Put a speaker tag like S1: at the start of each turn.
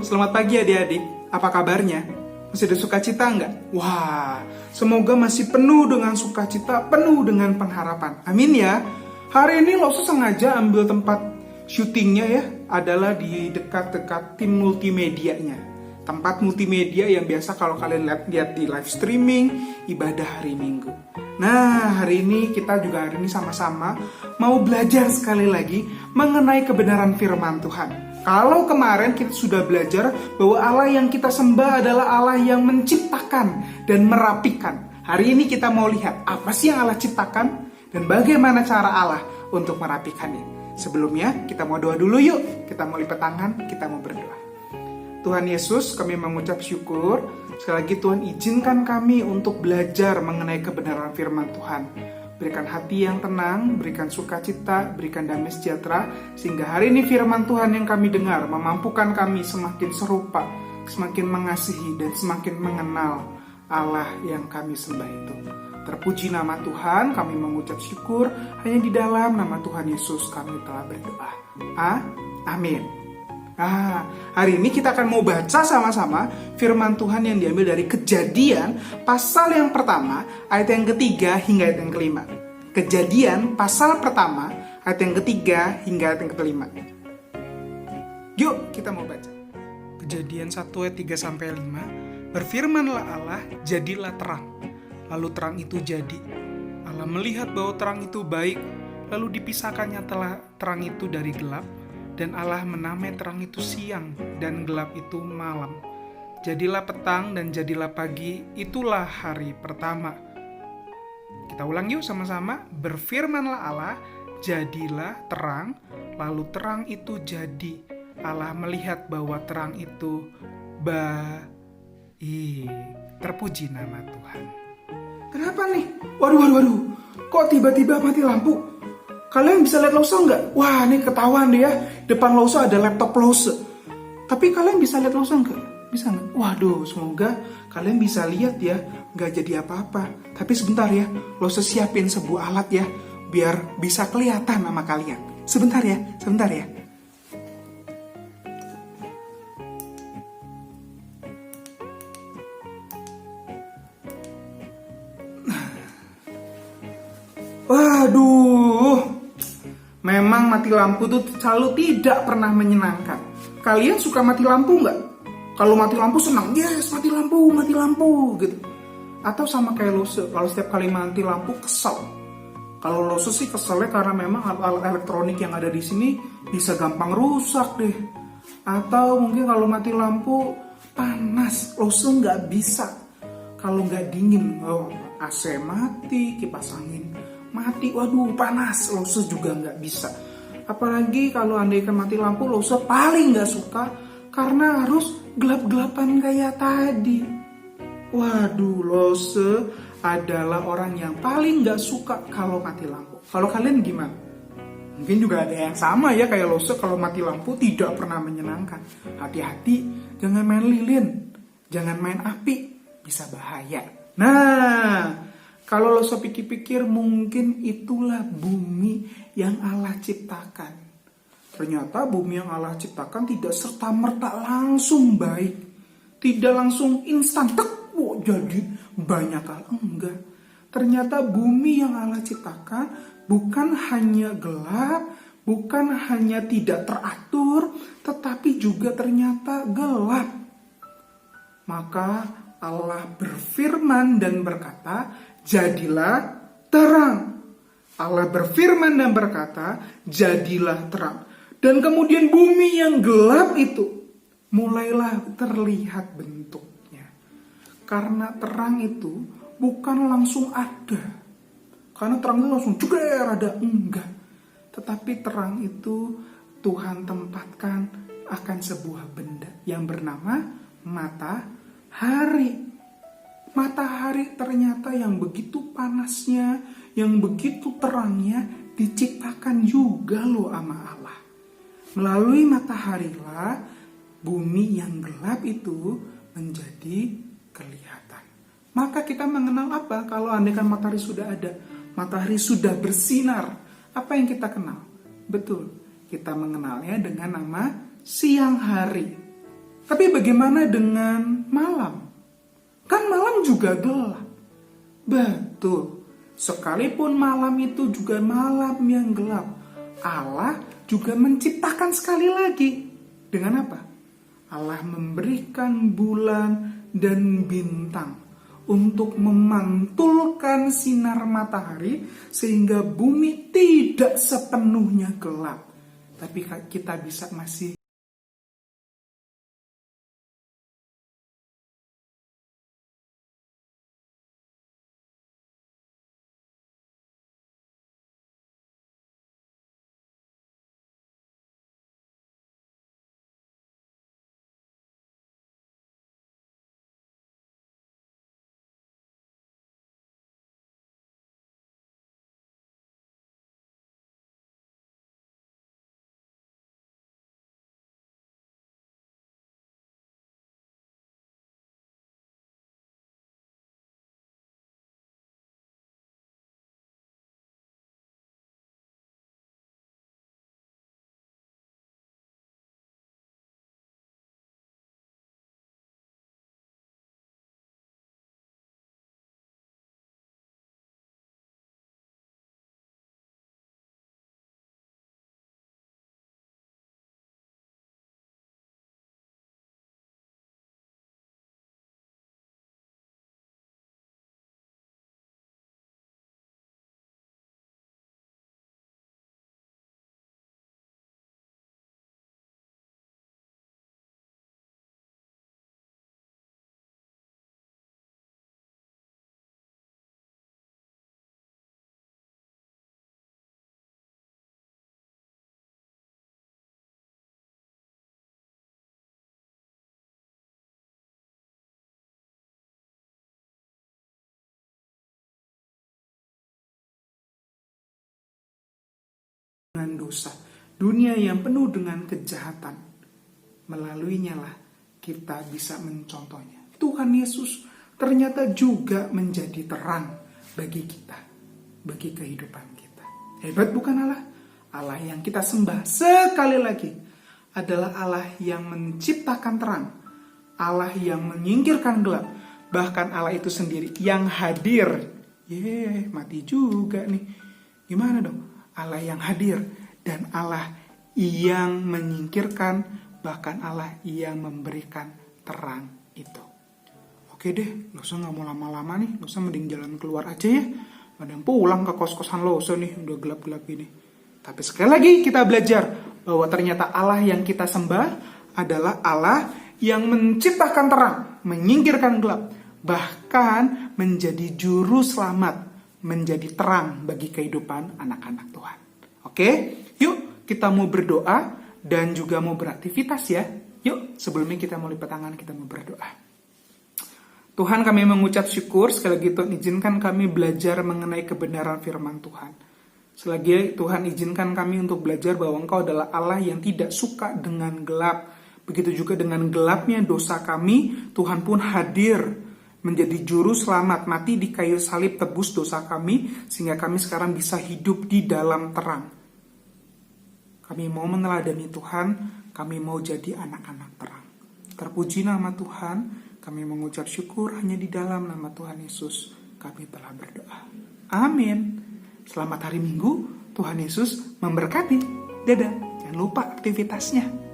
S1: Selamat pagi adik-adik, apa kabarnya? Masih ada sukacita nggak? Wah, semoga masih penuh dengan sukacita, penuh dengan pengharapan. Amin ya. Hari ini Loso sengaja ambil tempat syutingnya ya, adalah di dekat-dekat tim multimedianya. Tempat multimedia yang biasa kalau kalian lihat di live streaming ibadah hari Minggu. Nah, hari ini kita juga sama-sama mau belajar sekali lagi mengenai kebenaran firman Tuhan. Kalau kemarin kita sudah belajar bahwa Allah yang kita sembah adalah Allah yang menciptakan dan merapikan. Hari ini kita mau lihat apa sih yang Allah ciptakan dan bagaimana cara Allah untuk merapikannya. Sebelumnya kita mau doa dulu yuk. Kita mau lipat tangan, kita mau berdoa. Tuhan Yesus, kami mengucap syukur. Sekali lagi Tuhan izinkan kami untuk belajar mengenai kebenaran firman Tuhan. Berikan hati yang tenang, berikan sukacita, berikan damai sejahtera, sehingga hari ini firman Tuhan yang kami dengar memampukan kami semakin serupa, semakin mengasihi, dan semakin mengenal Allah yang kami sembah itu. Terpuji nama Tuhan, kami mengucap syukur, hanya di dalam nama Tuhan Yesus kami telah berdoa. Amin. Hari ini kita akan mau baca sama-sama firman Tuhan yang diambil dari Kejadian pasal yang pertama ayat yang ketiga hingga ayat yang kelima. Kejadian pasal pertama ayat yang ketiga hingga ayat yang kelima. Yuk kita mau baca. Kejadian 1 ayat 3 sampai 5. Berfirmanlah Allah, jadilah terang. Lalu terang itu jadi. Allah melihat bahwa terang itu baik, lalu dipisahkannya telah terang itu dari gelap. Dan Allah menamai terang itu siang, dan gelap itu malam. Jadilah petang dan jadilah pagi, itulah hari pertama. Kita ulang yuk sama-sama. Berfirmanlah Allah, jadilah terang, lalu terang itu jadi. Allah melihat bahwa terang itu baik. Terpuji nama Tuhan. Kenapa nih? Waduh. Kok tiba-tiba mati lampu? Kalian bisa lihat Loso nggak? Wah, ini ketahuan deh ya. Depan Loso ada laptop Loso. Tapi kalian bisa lihat Loso nggak? Bisa nggak? Waduh, semoga kalian bisa lihat ya. Nggak jadi apa-apa. Tapi sebentar ya, Loso siapin sebuah alat ya. Biar bisa kelihatan sama kalian. Sebentar ya. Waduh. Memang mati lampu tuh selalu tidak pernah menyenangkan. Kalian suka mati lampu nggak? Kalau mati lampu senang, yes mati lampu gitu. Atau sama kayak Loso, kalau setiap kali mati lampu kesel. Kalau Loso sih keselnya karena memang alat elektronik yang ada di sini bisa gampang rusak deh. Atau mungkin kalau mati lampu panas, Loso nggak bisa. Kalau nggak dingin, AC mati, kipas angin mati, waduh panas, Loso juga nggak bisa. Apalagi kalau andaikan mati lampu, Loso paling nggak suka karena harus gelap-gelapan kayak tadi. Waduh, Loso adalah orang yang paling nggak suka kalau mati lampu. Kalau kalian gimana? Mungkin juga ada yang sama ya kayak Loso, kalau mati lampu tidak pernah menyenangkan. Hati-hati, jangan main lilin, jangan main api, bisa bahaya. Nah, kalau Loso pikir-pikir mungkin itulah bumi yang Allah ciptakan. Ternyata bumi yang Allah ciptakan tidak serta-merta langsung baik. Tidak langsung instan, jadi banyak hal. Enggak. Ternyata bumi yang Allah ciptakan bukan hanya gelap, bukan hanya tidak teratur, tetapi juga ternyata gelap. Maka Allah berfirman dan berkata, jadilah terang. Allah berfirman dan berkata, jadilah terang. Dan kemudian bumi yang gelap itu mulailah terlihat bentuknya. Karena terang itu bukan langsung ada. Karena terang itu langsung jeger ada, enggak. Tetapi terang itu Tuhan tempatkan akan sebuah benda yang bernama matahari. Matahari ternyata yang begitu panasnya, yang begitu terangnya diciptakan juga loh sama Allah. Melalui mataharilah bumi yang gelap itu menjadi kelihatan. Maka kita mengenal apa kalau andaikan matahari sudah ada? Matahari sudah bersinar. Apa yang kita kenal? Betul, kita mengenalnya dengan nama siang hari. Tapi bagaimana dengan malam? Kan malam juga gelap. Betul. Sekalipun malam itu juga malam yang gelap, Allah juga menciptakan sekali lagi. Dengan apa? Allah memberikan bulan dan bintang untuk memantulkan sinar matahari sehingga bumi tidak sepenuhnya gelap. Tapi kita bisa masih dengan dosa, dunia yang penuh dengan kejahatan. Melaluinya lah kita bisa mencontohnya. Tuhan Yesus ternyata juga menjadi terang bagi kita, bagi kehidupan kita. Hebat bukan Allah? Allah yang kita sembah sekali lagi adalah Allah yang menciptakan terang, Allah yang menyingkirkan gelap, bahkan Allah itu sendiri yang hadir. Mati juga nih. Gimana dong? Allah yang hadir dan Allah yang menyingkirkan, bahkan Allah yang memberikan terang itu. Oke deh, Loso gak mau lama-lama nih, Loso mending jalan keluar aja ya. Mending pulang ke kos-kosan Loso nih, udah gelap-gelap ini. Tapi sekali lagi kita belajar bahwa ternyata Allah yang kita sembah adalah Allah yang menciptakan terang, menyingkirkan gelap, bahkan menjadi juru selamat, menjadi terang bagi kehidupan anak-anak Tuhan. Oke, yuk kita mau berdoa dan juga mau beraktivitas ya. Yuk, sebelumnya kita mau lipat tangan, kita mau berdoa. Tuhan, kami mengucap syukur, sekali lagi Tuhan izinkan kami belajar mengenai kebenaran firman Tuhan. Selagi Tuhan izinkan kami untuk belajar bahwa Engkau adalah Allah yang tidak suka dengan gelap. Begitu juga dengan gelapnya dosa kami, Tuhan pun hadir menjadi juru selamat, mati di kayu salib tebus dosa kami, sehingga kami sekarang bisa hidup di dalam terang. Kami mau meneladani Tuhan, kami mau jadi anak-anak terang. Terpuji nama Tuhan, kami mengucap syukur hanya di dalam nama Tuhan Yesus kami telah berdoa. Amin. Selamat hari Minggu, Tuhan Yesus memberkati. Dadah, jangan lupa aktivitasnya.